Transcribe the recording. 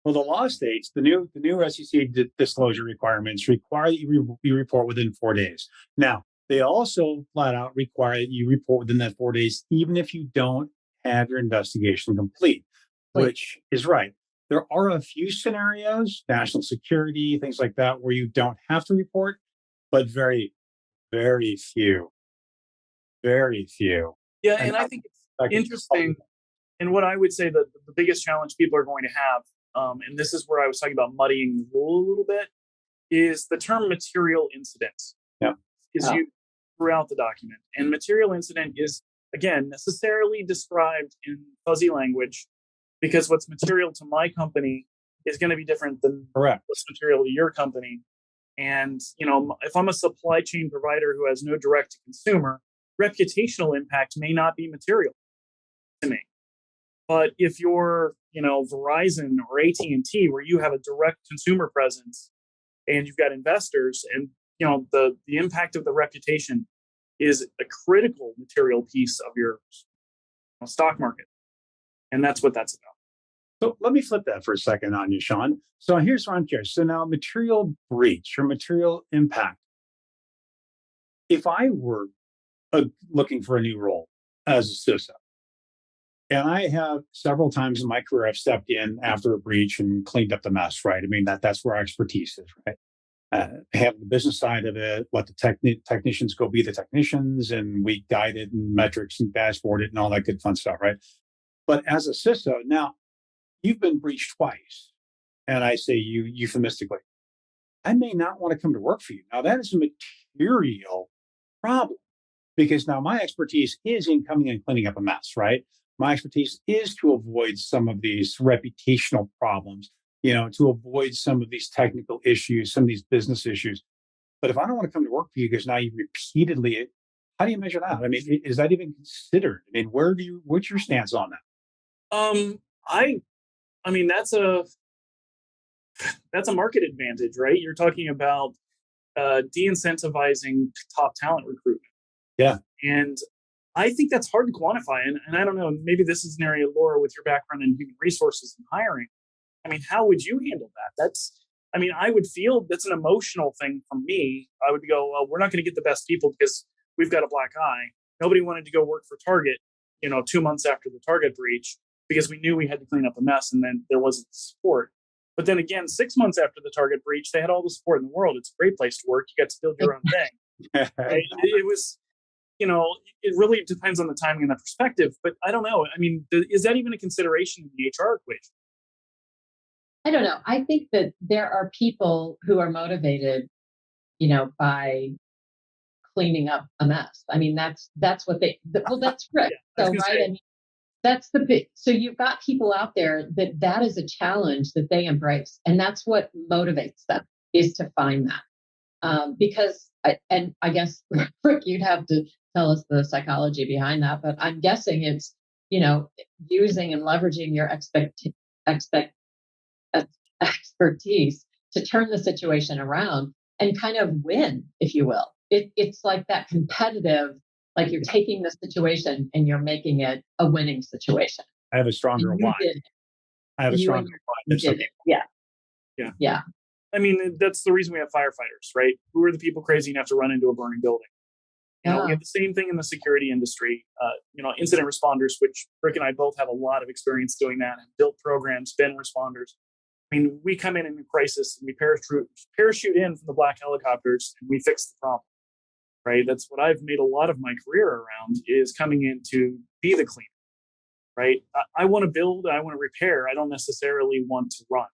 Well, the law states the new SEC disclosure requirements require that you report within 4 days. Now, they also flat out require that you report within that 4 days, even if you don't have your investigation complete, Wait, which is right. There are a few scenarios, national security, things like that, where you don't have to report, but very, very few, very few. yeah, And and I think it's I could interesting. And what I would say that the biggest challenge people are going to have, and this is where I was talking about muddying the rule a little bit, is the term material incident yeah, is used throughout the document. And material incident is, again, necessarily described in fuzzy language because what's material to my company is going to be different than correct. what's material to your company. And, if I'm a supply chain provider who has no direct to consumer, reputational impact may not be material to me. But if you're, Verizon or AT&T, where you have a direct consumer presence and you've got investors, and the impact of the reputation is a critical material piece of your stock market, and that's what that's about. So let me flip that for a second on you, Sean. So here's what I'm curious. So now material breach or material impact. If I were looking for a new role as a CISO, and I have several times in my career, I've stepped in after a breach and cleaned up the mess, right? I mean, that's where our expertise is, right? Have the business side of it, let the technicians go be the technicians, and we guide it and metrics and dashboard it and all that good fun stuff, right? But as a CISO, now you've been breached twice. And I say you euphemistically, I may not want to come to work for you. Now, that is a material problem because now my expertise is in coming and cleaning up a mess, right? My expertise is to avoid some of these reputational problems, to avoid some of these technical issues, some of these business issues. But if I don't want to come to work for you because now you repeatedly, how do you measure that? I mean, is that even considered? I mean, what's your stance on that? I I mean that's a market advantage, right? You're talking about de-incentivizing top talent recruitment. Yeah. And I think that's hard to quantify. And I don't know, maybe this is an area, Laura, with your background in human resources and hiring. I mean, how would you handle that? I would feel that's an emotional thing for me. I would go, well, we're not going to get the best people because we've got a black eye. Nobody wanted to go work for Target, 2 months after the Target breach because we knew we had to clean up a mess and then there wasn't support. But then again, 6 months after the Target breach, they had all the support in the world. It's a great place to work. You get to build your own thing. Right? It was, it really depends on the timing and the perspective. But I don't know. I mean, is that even a consideration in the HR equation? I don't know. I think that there are people who are motivated, by cleaning up a mess. I mean, that's what that's right. Yeah, so, right. I mean, that's the big, so you've got people out there that is a challenge that they embrace. And that's what motivates them is to find that. Because, and I guess, Rick, you'd have to tell us the psychology behind that, but I'm guessing it's, using and leveraging your expertise to turn the situation around and kind of win, if you will. It's like that competitive, like you're taking the situation and you're making it a winning situation. I have a stronger why. I have a stronger why. Yeah. Yeah. Yeah. I mean, that's the reason we have firefighters, right? Who are the people crazy enough to run into a burning building? We have the same thing in the security industry. Incident responders, which Rick and I both have a lot of experience doing that, and built programs, been responders. I mean, we come in a crisis and we parachute in from the black helicopters and we fix the problem, right? That's what I've made a lot of my career around is coming in to be the cleaner, right? I want to build, I want to repair. I don't necessarily want to run.